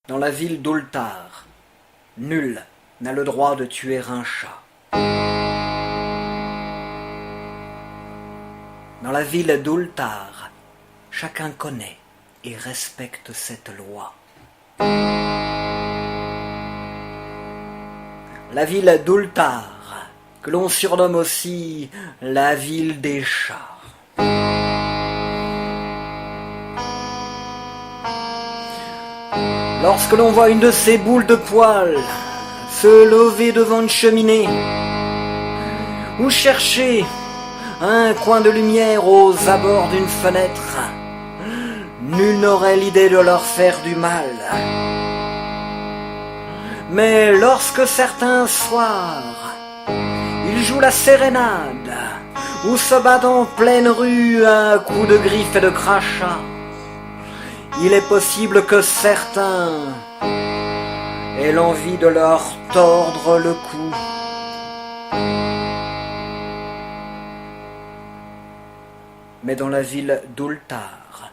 Dans la ville d'Ultar, nul n'a le droit de tuer un chat. Dans la ville d'Ultar, chacun connaît et respecte cette loi. La ville d'Ultar, que l'on surnomme aussi la ville des chats. Lorsque l'on voit une de ces boules de poils se lever devant une cheminée ou chercher un coin de lumière aux abords d'une fenêtre, nul n'aurait l'idée de leur faire du mal. Mais lorsque certains soirs, ils jouent la sérénade ou se battent en pleine rue à coups de griffes et de crachats, il est possible que certains aient l'envie de leur tordre le cou. Mais dans la ville d'Ultar,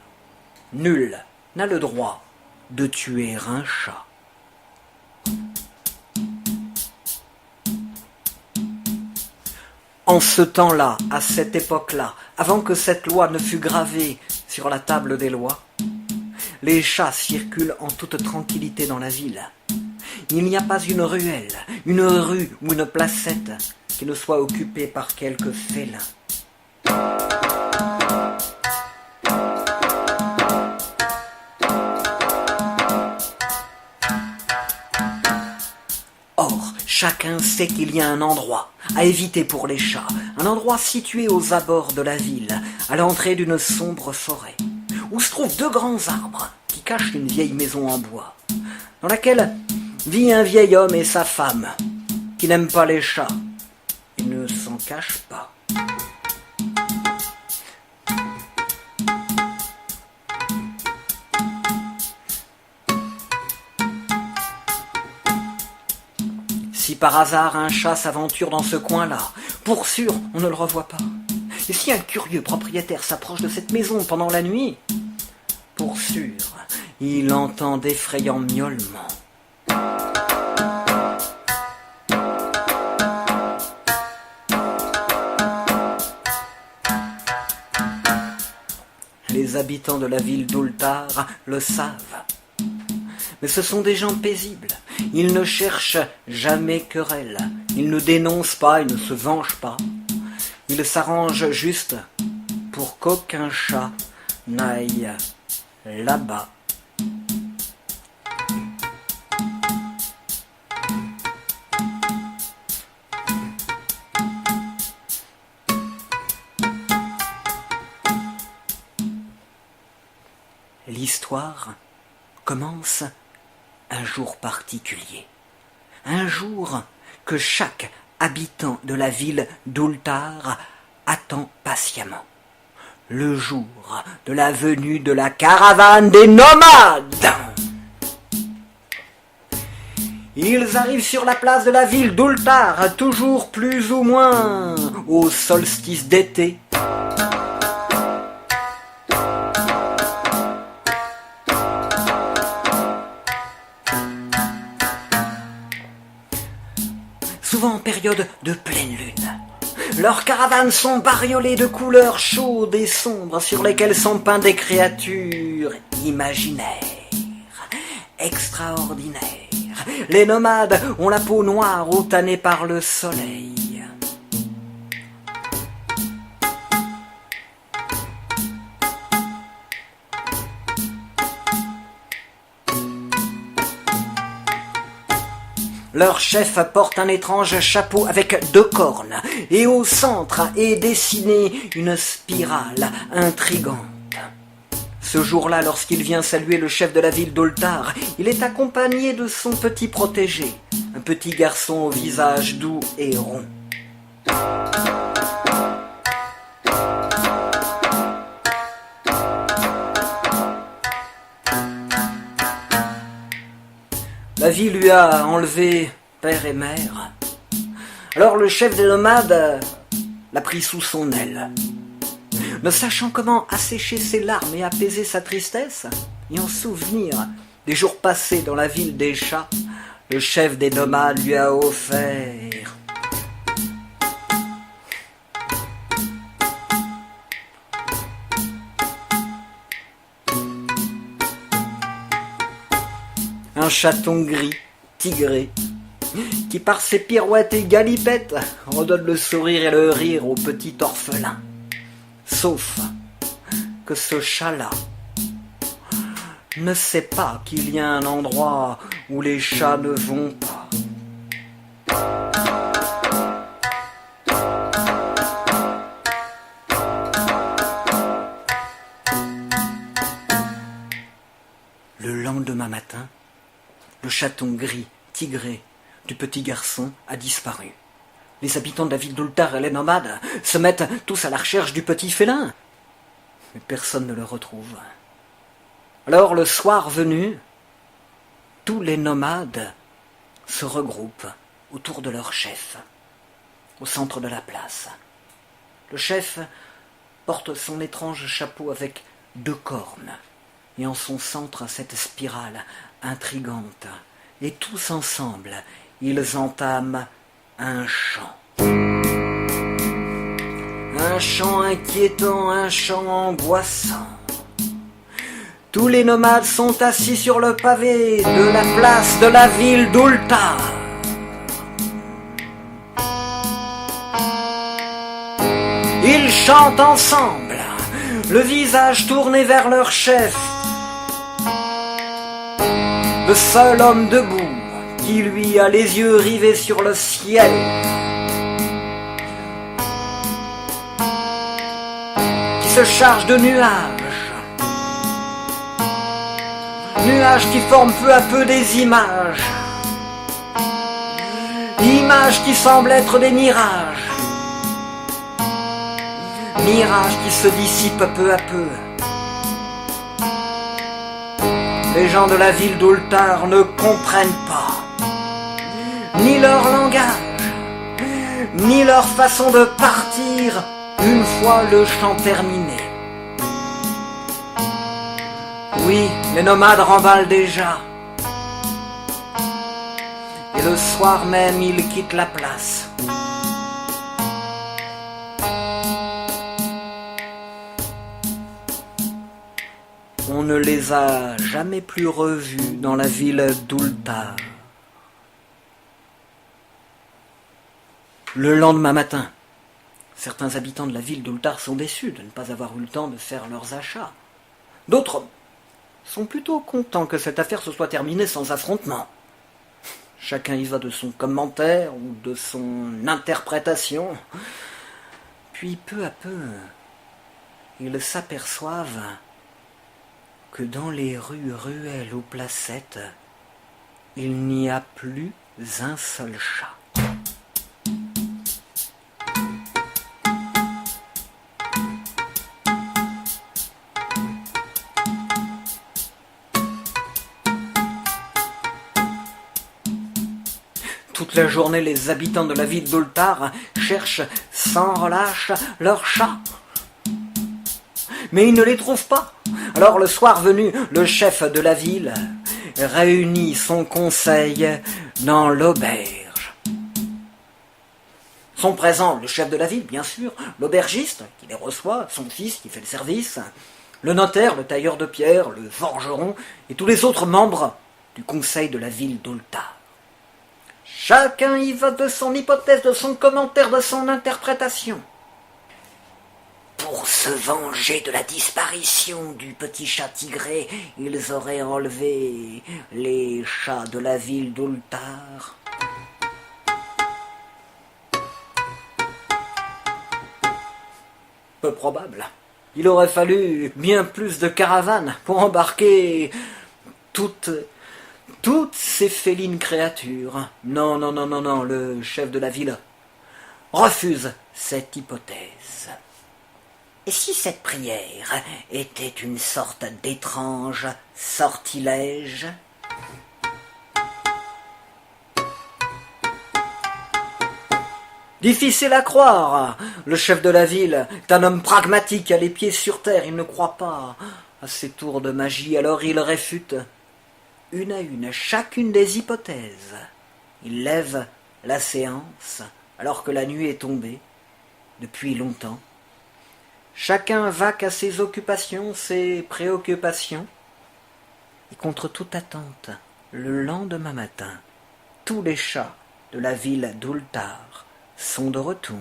nul n'a le droit de tuer un chat. En ce temps-là, à cette époque-là, avant que cette loi ne fût gravée sur la table des lois, les chats circulent en toute tranquillité dans la ville. Il n'y a pas une ruelle, une rue ou une placette qui ne soit occupée par quelques félins. Or, chacun sait qu'il y a un endroit à éviter pour les chats, un endroit situé aux abords de la ville, à l'entrée d'une sombre forêt, où se trouvent deux grands arbres qui cachent une vieille maison en bois, dans laquelle vit un vieil homme et sa femme, qui n'aiment pas les chats. Ils ne s'en cachent pas. Si par hasard un chat s'aventure dans ce coin-là, pour sûr, on ne le revoit pas. Et si un curieux propriétaire s'approche de cette maison pendant la nuit, pour sûr, il entend d'effrayants miaulements. Les habitants de la ville d'Ultar le savent. Mais ce sont des gens paisibles. Ils ne cherchent jamais querelle. Ils ne dénoncent pas, ils ne se vengent pas. Ils s'arrangent juste pour qu'aucun chat n'aille là-bas. L'histoire commence un jour particulier. Un jour que chaque habitant de la ville d'Ultar attend patiemment. Le jour de la venue de la caravane des nomades. Ils arrivent sur la place de la ville d'Ultar, toujours plus ou moins au solstice d'été. Souvent en période de pleine lune. Leurs caravanes sont bariolées de couleurs chaudes et sombres sur lesquelles sont peintes des créatures imaginaires, extraordinaires. Les nomades ont la peau noire ou tannée par le soleil. Leur chef porte un étrange chapeau avec deux cornes et au centre est dessinée une spirale intrigante. Ce jour-là, lorsqu'il vient saluer le chef de la ville d'Ultar, il est accompagné de son petit protégé, un petit garçon au visage doux et rond. La vie lui a enlevé père et mère. Alors le chef des nomades l'a pris sous son aile. Ne sachant comment assécher ses larmes et apaiser sa tristesse, et en souvenir Des jours passés dans la ville des chats, le chef des nomades lui a offert un chaton gris, tigré, qui par ses pirouettes et galipettes redonne le sourire et le rire au petit orphelin. Sauf que ce chat-là ne sait pas qu'il y a un endroit où les chats ne vont pas. Le lendemain matin, le chaton gris, tigré, du petit garçon a disparu. Les habitants de la ville d'Ultar et les nomades se mettent tous à la recherche du petit félin. Mais personne ne le retrouve. Alors le soir venu, tous les nomades se regroupent autour de leur chef, au centre de la place. Le chef porte son étrange chapeau avec 2 cornes, et en son centre cette spirale intrigante. Et tous ensemble, ils entament un chant. Un chant inquiétant, un chant angoissant. Tous les nomades sont assis sur le pavé de la place de la ville d'Ultar. Ils chantent ensemble, le visage tourné vers leur chef. Le seul homme debout, qui lui a les yeux rivés sur le ciel. Qui se charge de nuages. Nuages qui forment peu à peu des images. Images qui semblent être des mirages. Mirages qui se dissipent peu à peu. Les gens de la ville d'Ultar ne comprennent pas ni leur langage, ni leur façon de partir une fois le chant terminé. Oui, les nomades remballent déjà. Et le soir même, ils quittent la place. On ne les a jamais plus revus dans la ville d'Ultar. Le lendemain matin, certains habitants de la ville d'Ultar sont déçus de ne pas avoir eu le temps de faire leurs achats. D'autres sont plutôt contents que cette affaire se soit terminée sans affrontement. Chacun y va de son commentaire ou de son interprétation. Puis peu à peu, ils s'aperçoivent que dans les rues, ruelles ou placettes, il n'y a plus un seul chat. Toute la journée, les habitants de la ville d'Ultar cherchent sans relâche leurs chats. Mais ils ne les trouvent pas. Alors le soir venu, le chef de la ville réunit son conseil dans l'auberge. Sont présents le chef de la ville, bien sûr, l'aubergiste qui les reçoit, son fils qui fait le service, le notaire, le tailleur de pierre, le forgeron et tous les autres membres du conseil de la ville d'Ultar. Chacun y va de son hypothèse, de son commentaire, de son interprétation. Pour se venger de la disparition du petit chat tigré, ils auraient enlevé les chats de la ville d'Ultar. Peu probable. Il aurait fallu bien plus de caravanes pour embarquer toutes ces félines créatures. Non, le chef de la ville refuse cette hypothèse. Et si cette prière était une sorte d'étrange sortilège ? Difficile à croire. Le chef de la ville est un homme pragmatique, a les pieds sur terre. Il ne croit pas à ces tours de magie, alors il réfute. une à une chacune des hypothèses. Il lève la séance alors que la nuit est tombée, depuis longtemps. Chacun vaque à ses occupations, ses préoccupations. Et contre toute attente, le lendemain matin, tous les chats de la ville d'Ultar sont de retour.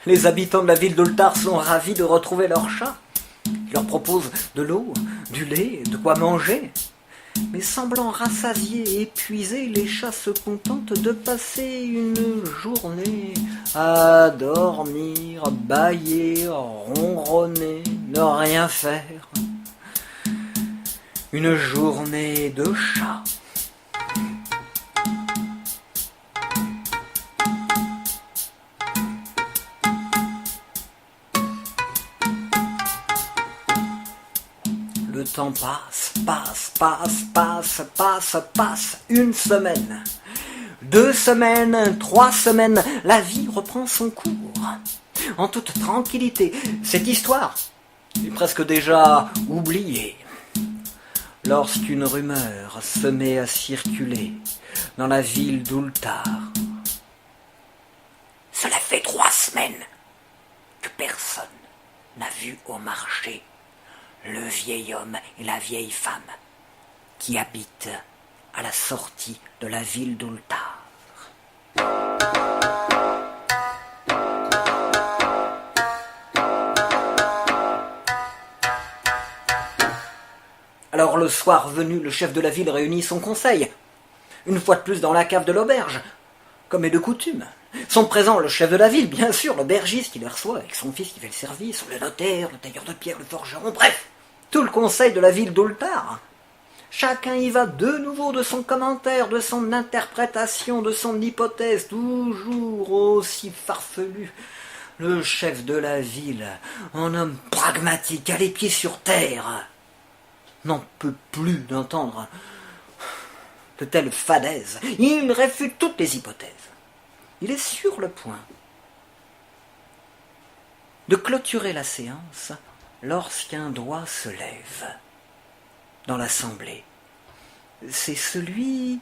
Les habitants de la ville d'Ultar sont ravis de retrouver leurs chats. Ils leur proposent de l'eau, du lait, de quoi manger. Mais semblant rassasiés et épuisés, les chats se contentent de passer une journée à dormir, bâiller, ronronner, ne rien faire. Une journée de chat. Le temps passe. Une semaine, 2 semaines, 3 semaines, la vie reprend son cours. En toute tranquillité, cette histoire est presque déjà oubliée. Lorsqu'une rumeur se met à circuler dans la ville d'Ultar. Cela fait 3 semaines que personne n'a vu au marché le vieil homme et la vieille femme qui habitent à la sortie de la ville d'Ultar. Alors le soir venu, le chef de la ville réunit son conseil, une fois de plus dans la cave de l'auberge, comme est de coutume. Sont présents le chef de la ville, bien sûr, l'aubergiste qui les reçoit avec son fils qui fait le service, le notaire, le tailleur de pierre, le forgeron, bref, tout le conseil de la ville d'Ultar. Chacun y va de nouveau de son commentaire, de son interprétation, de son hypothèse, toujours aussi farfelu. Le chef de la ville, un homme pragmatique, à les pieds sur terre, n'en peut plus d'entendre de telles fadaises. Il réfute toutes les hypothèses. Il est sur le point de clôturer la séance lorsqu'un doigt se lève dans l'assemblée. C'est celui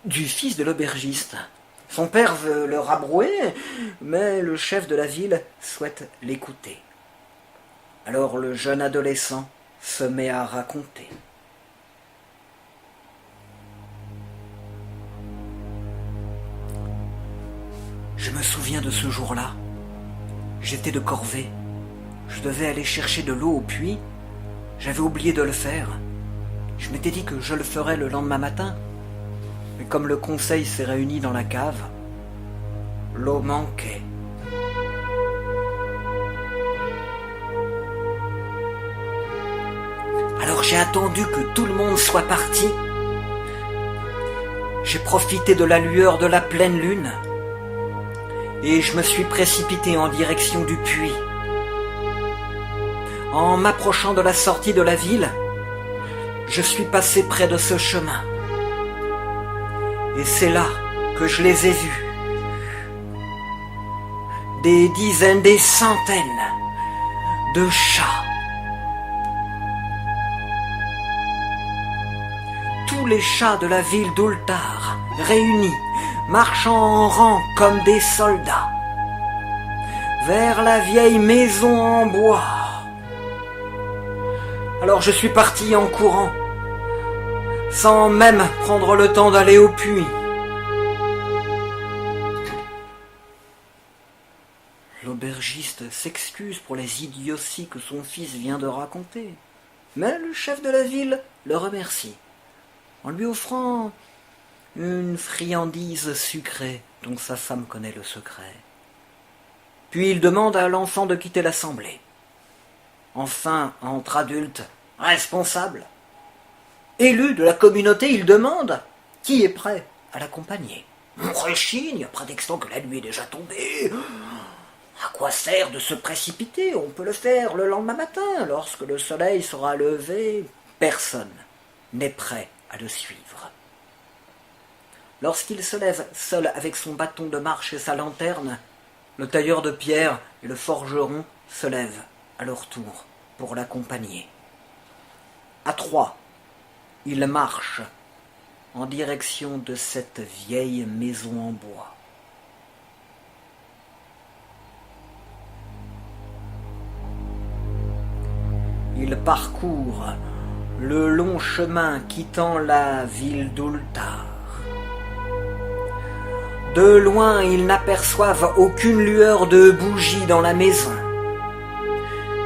du fils de l'aubergiste. Son père veut le rabrouer, mais le chef de la ville souhaite l'écouter. Alors le jeune adolescent se met à raconter. Je me souviens de ce jour-là. J'étais de corvée. Je devais aller chercher de l'eau au puits. J'avais oublié de le faire. Je m'étais dit que je le ferais le lendemain matin. Mais comme le conseil s'est réuni dans la cave, l'eau manquait. Alors j'ai attendu que tout le monde soit parti. J'ai profité de la lueur de la pleine lune et je me suis précipité en direction du puits. En m'approchant de la sortie de la ville, je suis passé près de ce chemin. Et c'est là que je les ai vus. Des dizaines, des centaines de chats. Tous les chats de la ville d'Ultar, réunis, marchant en rang comme des soldats, vers la vieille maison en bois. Alors je suis parti en courant, sans même prendre le temps d'aller au puits. L'aubergiste s'excuse pour les idioties que son fils vient de raconter, mais le chef de la ville le remercie, en lui offrant une friandise sucrée dont sa femme connaît le secret. Puis il demande à l'enfant de quitter l'assemblée. Enfin, entre adultes, responsables, élus de la communauté, il demande qui est prêt à l'accompagner. On rechigne, prétextant que la nuit est déjà tombée. À quoi sert de se précipiter? On peut le faire le lendemain matin, lorsque le soleil sera levé. Personne n'est prêt à le suivre. Lorsqu'il se lève seul avec son bâton de marche et sa lanterne, le tailleur de pierre et le forgeron se lèvent à leur tour pour l'accompagner. À trois, ils marchent en direction de cette vieille maison en bois. Ils parcourent le long chemin quittant la ville d'Ulthar. De loin, ils n'aperçoivent aucune lueur de bougie dans la maison.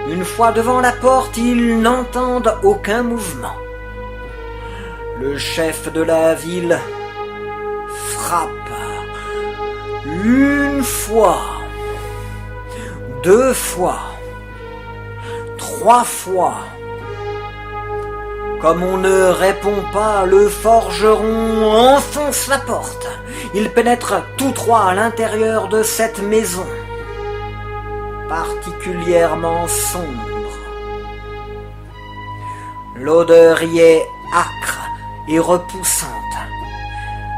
Une fois devant la porte, ils n'entendent aucun mouvement. Le chef de la ville frappe une fois, deux fois, trois fois. Comme on ne répond pas, le forgeron enfonce la porte. Ils pénètrent tous trois à l'intérieur de cette maison, particulièrement sombre. L'odeur y est âcre et repoussante,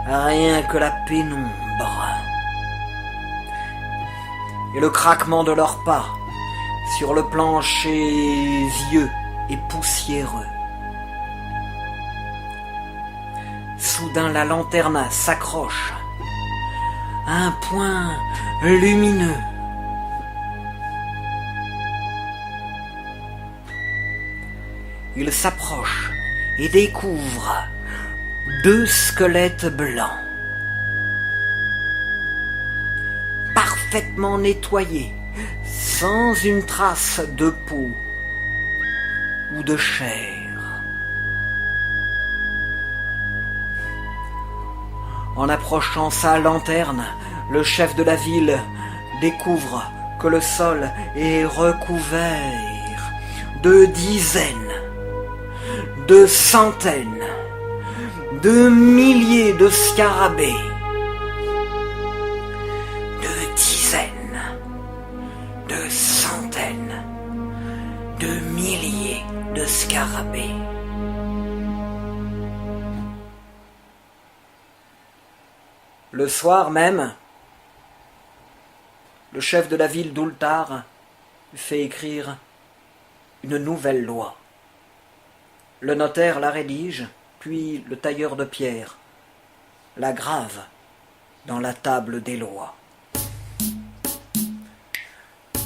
rien que la pénombre et le craquement de leurs pas sur le plancher vieux et poussiéreux. Soudain, la lanterne s'accroche à un point lumineux. Il s'approche et découvre deux squelettes blancs, parfaitement nettoyés, sans une trace de peau ou de chair. En approchant sa lanterne, le chef de la ville découvre que le sol est recouvert de dizaines, de centaines, de milliers de scarabées. De dizaines, de centaines, de milliers de scarabées. Le soir même, le chef de la ville d'Ulthar fait écrire une nouvelle loi. Le notaire la rédige, puis le tailleur de pierre la grave dans la table des lois.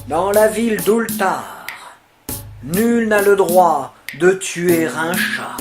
Dans la ville d'Ulthar, nul n'a le droit de tuer un chat.